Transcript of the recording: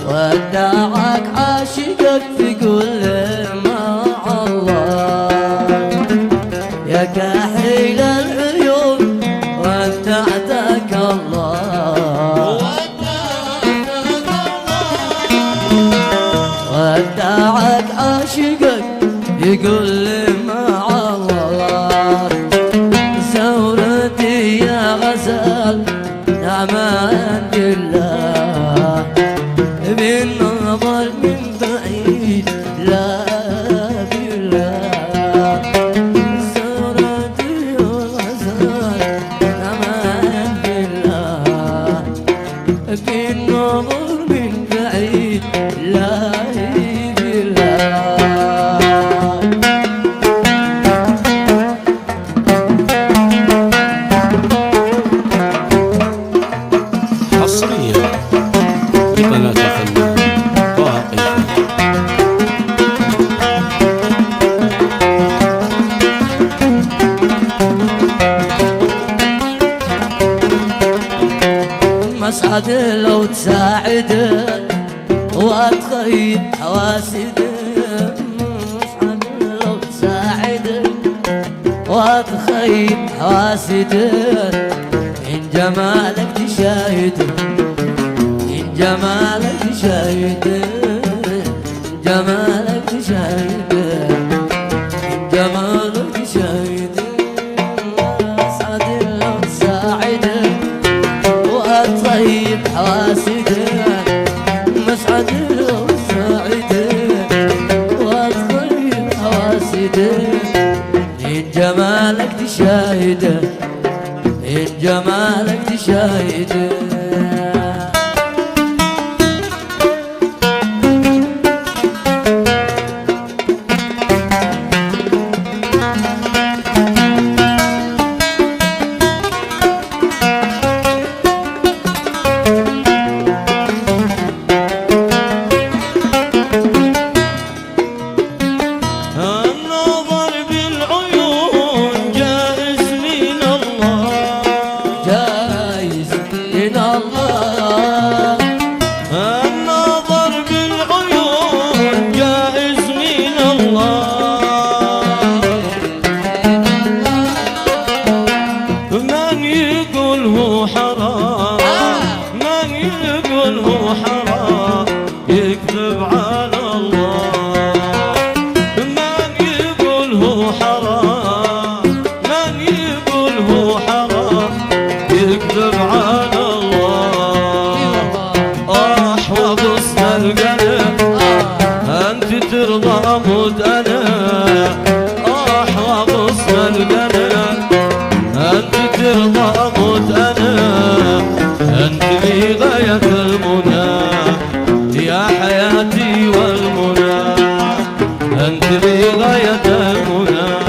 ودعك عاشقك في كل مع الله يا كحيل العيون ودعتك الله ودعك عاشقك في كل مع الله ثورتي يا غزال نعمان لله بالنظر من بعيد لا بالله ثورتي يا غزال نعمان لله بالنظر من بعيد لا بالله. حصريا لقناة الفنان طه قيثم. مسعد لو تساعدك واتخيل حواسدك مسعد لو تساعدك واتخيل حواسدك من جمالك تشاهدك من جمالك تشاهدك من جمالك تشاهدك من جمالك تشاهدك مسعد لو تساعدك وأطيب حواسدك مسعد لو تساعدك وأطيب حواسدك من جمالك تشاهدك من جمالك تشاهدك. يكذب على الله من يقول هو حرام من يقول هو حرام يكذب على الله وبص القلب انت ترضى موت انا وبص القلب انت ترضى موت انا انت لي غاية المنى يا حياتي والمنى أنت لي غاية المنى